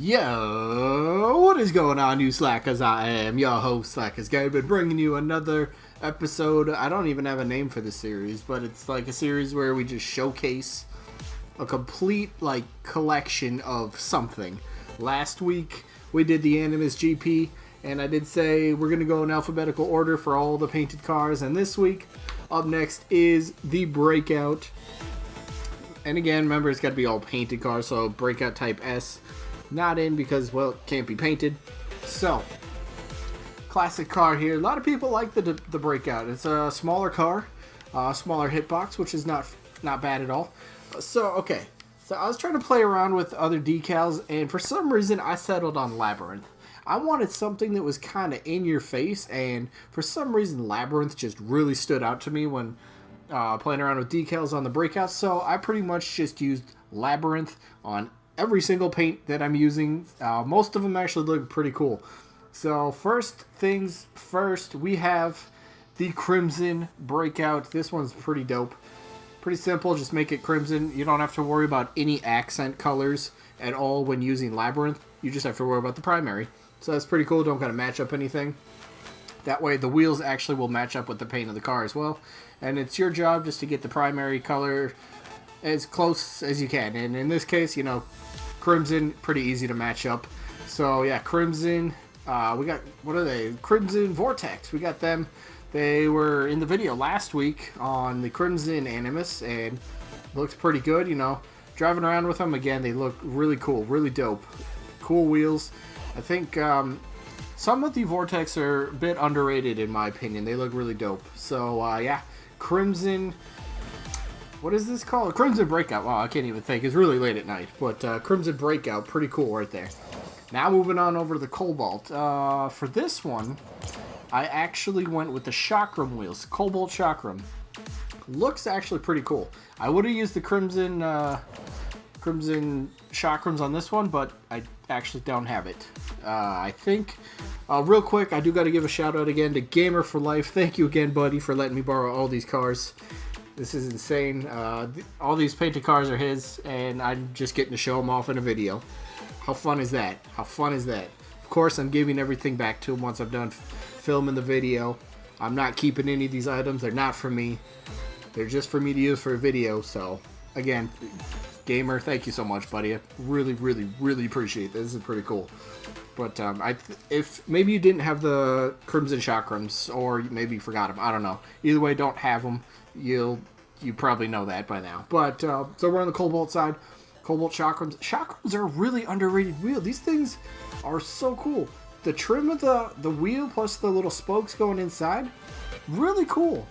Yo, what is going on, you Slackerz? I am your host, Slackerz Gaming, bringing you another episode. I don't even have a name for the series, but it's like a series where we just showcase a complete, collection of something. Last week, we did the Animus GP, and I did say we're going to go in alphabetical order for all the painted cars, and this week, up next is the Breakout. And again, remember, it's got to be all painted cars, so Breakout Type S. Not in because, well, it can't be painted. So, classic car here. A lot of people like the Breakout. It's a smaller car, smaller hitbox, which is not bad at all. So I was trying to play around with other decals, and for some reason, I settled on Labyrinth. I wanted something that was kind of in your face, and for some reason, Labyrinth just really stood out to me when playing around with decals on the Breakout. So I pretty much just used Labyrinth on every single paint that I'm using. Most of them actually look pretty cool. So first things first, we have the Crimson Breakout. This one's pretty dope. Pretty simple, just make it crimson. You don't have to worry about any accent colors at all when using Labyrinth. You just have to worry about the primary. So that's pretty cool, don't gotta match up anything. That way the wheels actually will match up with the paint of the car as well. And it's your job just to get the primary color as close as you can. And in this case, you know, Crimson, pretty easy to match up. So yeah, Crimson, we got, what are they? Crimson Vortex, we got them. They were in the video last week on the Crimson Animus, and looks pretty good, you know. Driving around with them, again, they look really cool, really dope. Cool wheels. I think some of the Vortex are a bit underrated in my opinion. They look really dope. So yeah, Crimson, what is this called? Crimson Breakout. Wow, I can't even think. It's really late at night. But Crimson Breakout, pretty cool right there. Now moving on over to the Cobalt. For this one, I actually went with the Chakram wheels. Cobalt Chakram. Looks actually pretty cool. I would have used the Crimson Chakrams on this one, but I actually don't have it. I think, real quick, I do got to give a shout out again to Gamer for Life. Thank you again, buddy, for letting me borrow all these cars. This is insane. All these painted cars are his, and I'm just getting to show them off in a video. How fun is that? How fun is that? Of course, I'm giving everything back to him once I'm done filming the video. I'm not keeping any of these items. They're not for me. They're just for me to use for a video. So, again, Gamer, thank you so much, buddy. I really, really, really appreciate this. This is pretty cool. But if maybe you didn't have the Crimson Chakrams, or maybe you forgot them, I don't know. Either way, don't have them. You probably know that by now. But so we're on the Cobalt side. Cobalt Chakrams. Chakrams are a really underrated wheel. These things are so cool. The trim of the wheel plus the little spokes going inside, really cool.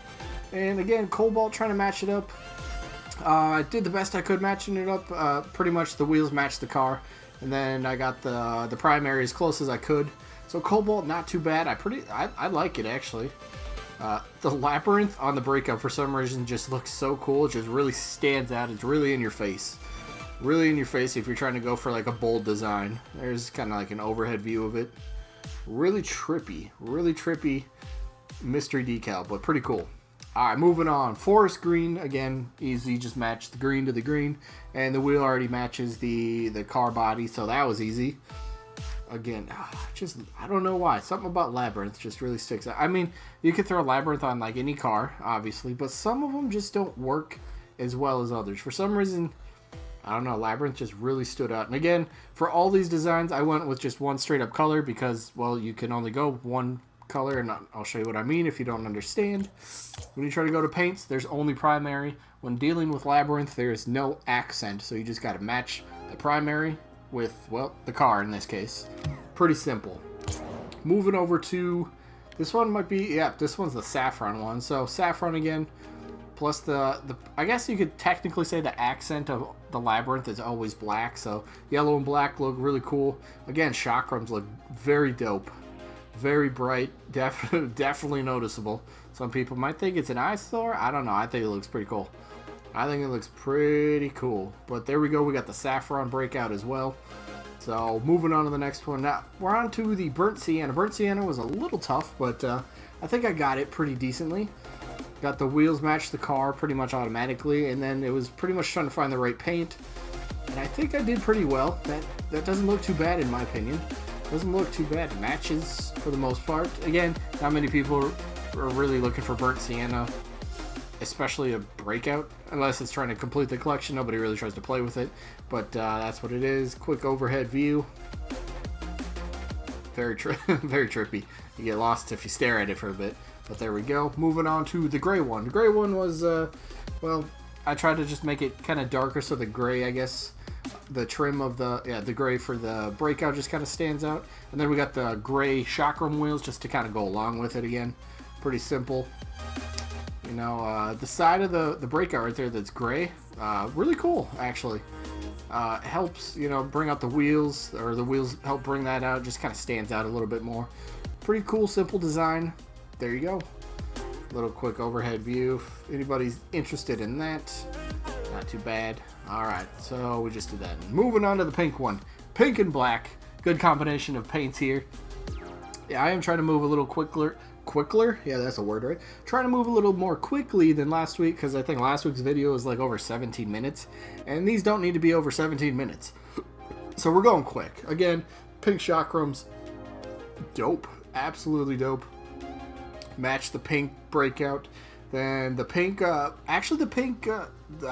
And again, Cobalt trying to match it up. I did the best I could matching it up. Pretty much the wheels matched the car, and then I got the primary as close as I could. So Cobalt, not too bad. I like it actually. The Labyrinth on the Breakout for some reason just looks so cool. It just really stands out. It's really in your face. Really in your face if you're trying to go for like a bold design. There's kind of like an overhead view of it. Really trippy mystery decal, but pretty cool. Alright, moving on. Forest Green, again, easy, just match the green to the green. And the wheel already matches the car body, so that was easy. Again, I don't know why. Something about Labyrinth just really sticks out. I mean, you could throw Labyrinth on like any car, obviously, but some of them just don't work as well as others. For some reason, I don't know, Labyrinth just really stood out. And again, for all these designs, I went with just one straight up color because, well, you can only go one color, and I'll show you what I mean if you don't understand. When you try to go to paints, there's only primary. When dealing with Labyrinth, there's no accent, so you just got to match the primary with, well, the car in this case. Pretty simple. Moving over to, this one might be, yeah, this one's the Saffron one. So Saffron again, plus the I guess you could technically say the accent of the Labyrinth is always black, so yellow and black look really cool. Again, Chakrams look very dope. Very bright, definitely noticeable. Some people might think it's an eyesore. I don't know. I think it looks pretty cool. But there we go. We got the Saffron Breakout as well. So moving on to the next one. Now we're on to the Burnt Sienna. Burnt Sienna was a little tough, but I think I got it pretty decently. Got the wheels match the car pretty much automatically, and then it was pretty much trying to find the right paint. and I think I did pretty well. That doesn't look too bad in my opinion. Doesn't look too bad. Matches for the most part. Again, not many people are really looking for burnt sienna, especially a breakout, unless it's trying to complete the collection. Nobody really tries to play with it, but that's what it is. Quick overhead view. Very very trippy. You get lost if you stare at it for a bit. But there we go. Moving on to the gray one. The gray one was, well, I tried to just make it kind of darker so the gray, I guess, the trim of the gray for the breakout just kind of stands out. And then we got the gray chakram wheels just to kind of go along with it again. Pretty simple. You know, the side of the breakout right there that's gray, really cool actually. Helps, you know, bring out the wheels, or the wheels help bring that out. Just kind of stands out a little bit more. Pretty cool, simple design. There you go. Little quick overhead view. If anybody's interested in that, not too bad. All right, so we just did that. Moving on to the pink one. Pink and black. Good combination of paints here. Yeah, I am trying to move a little quicker. Yeah, that's a word, right? Trying to move a little more quickly than last week, because I think last week's video was like over 17 minutes, and these don't need to be over 17 minutes. So we're going quick. Again, pink chakrams, dope, absolutely dope. Match the pink breakout. Then the pink, actually the pink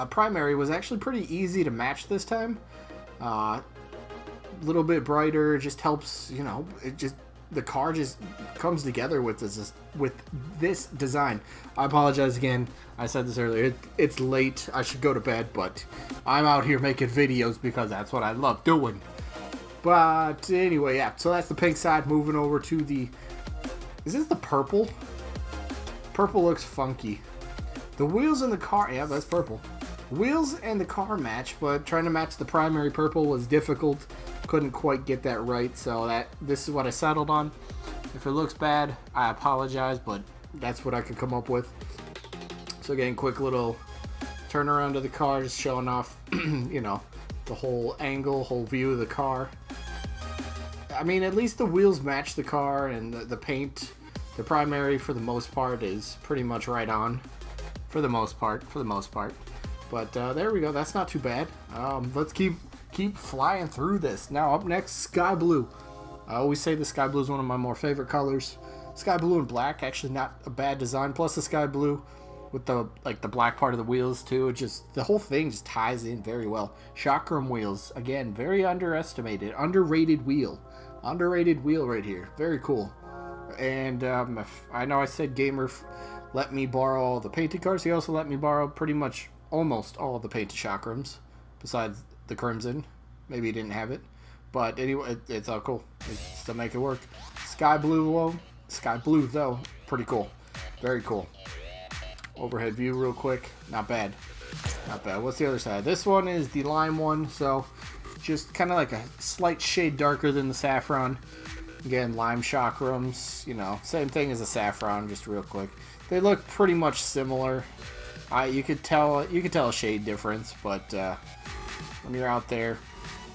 primary was actually pretty easy to match this time. Little bit brighter, just helps, you know, the car just comes together with this design. I apologize again. I said this earlier. It's late. I should go to bed, but I'm out here making videos because that's what I love doing. But anyway, yeah. So that's the pink side. Moving over to the... Is this the purple? Purple looks funky. The wheels in the car... Yeah, that's purple. Wheels and the car match, but trying to match the primary purple was difficult. Couldn't quite get that right, so this is what I settled on. If it looks bad, I apologize, but that's what I could come up with. So again, quick little turn around to the car, just showing off, you know, the whole angle, whole view of the car. I mean, at least the wheels match the car, and the paint, the primary for the most part is pretty much right on. For the most part. But there we go. That's not too bad. Let's keep flying through this. Now up next, sky blue. I always say the sky blue is one of my more favorite colors. Sky blue and black, actually not a bad design. Plus the sky blue with the black part of the wheels too. It just, the whole thing just ties in very well. Chakram wheels, again, very underrated wheel. Underrated wheel right here. Very cool. And I know I said Gamer let me borrow all the painted cars. He also let me borrow pretty much almost all the painted chakrams, besides the crimson. Maybe he didn't have it, but anyway, it's all cool. Still make it work. Sky blue though, pretty cool, very cool. Overhead view real quick, not bad. What's the other side? This one is the lime one, so just kind of like a slight shade darker than the saffron. Again, lime chakrams, you know, same thing as a saffron, just real quick. They look pretty much similar. You could tell a shade difference, but when you're out there,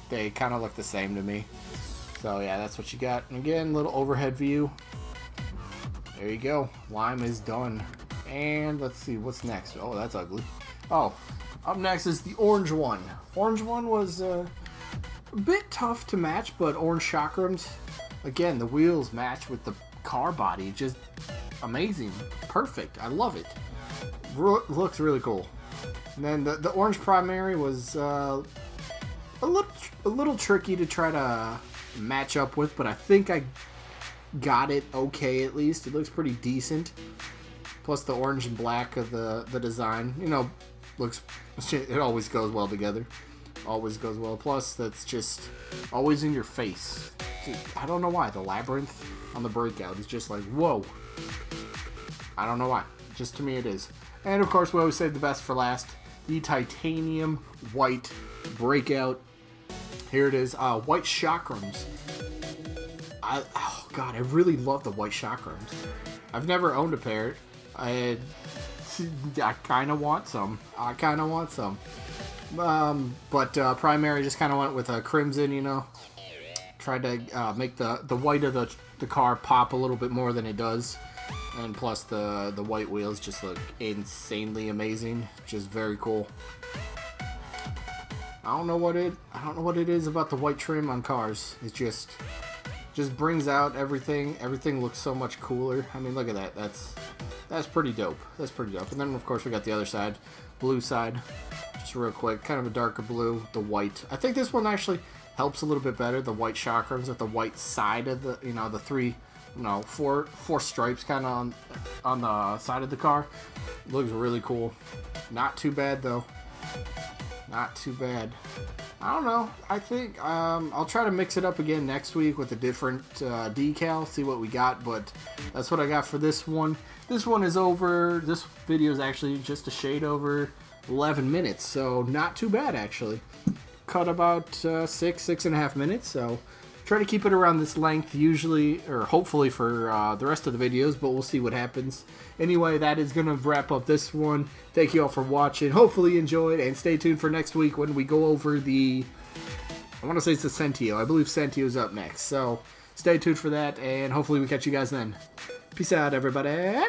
they kind of look the same to me. So yeah, that's what you got. And again, little overhead view. There you go. Lime is done. And let's see what's next. Oh, that's ugly. Oh, up next is the orange one. Orange one was a bit tough to match, but orange chakrams. Again, the wheels match with the car body. Just amazing. Perfect. I love it. Looks really cool. And then the orange primary was a little tricky to try to match up with, but I think I got it okay at least. It looks pretty decent. Plus the orange and black of the design, you know, it always goes well together. Always goes well. Plus that's just always in your face. Dude, I don't know why the labyrinth on the breakout is just like, whoa. I don't know why. Just to me it is. And of course we always save the best for last. The titanium white breakout. Here it is. White chakrams. Oh god, I really love the white chakrams. I've never owned a pair. I kind of want some. But primary just kind of went with a crimson, you know. Tried to make the white of the car pop a little bit more than it does. And plus the white wheels just look insanely amazing. Just very cool. I don't know what it is about the white trim on cars. It just brings out everything. Everything looks so much cooler. I mean, look at that. That's pretty dope. That's pretty dope. And then of course we got the other side, blue side. Just real quick, kind of a darker blue, the white. I think this one actually helps a little bit better. The white chakrams at the white side of the, you know, the three, you know, four stripes kind of on the side of the car. Looks really cool. Not too bad though. Not too bad. I don't know. I think I'll try to mix it up again next week with a different decal, see what we got, but that's what I got for this one. This one is over. This video is actually just a shade over 11 minutes, so not too bad actually. Cut about 6.5 minutes, so try to keep it around this length usually, or hopefully for the rest of the videos, but we'll see what happens. Anyway, that is going to wrap up this one. Thank you all for watching. Hopefully you enjoyed, and stay tuned for next week when we go over the, I want to say it's the Sentio. I believe Sentio is up next, so stay tuned for that, and hopefully we catch you guys then. Peace out, everybody.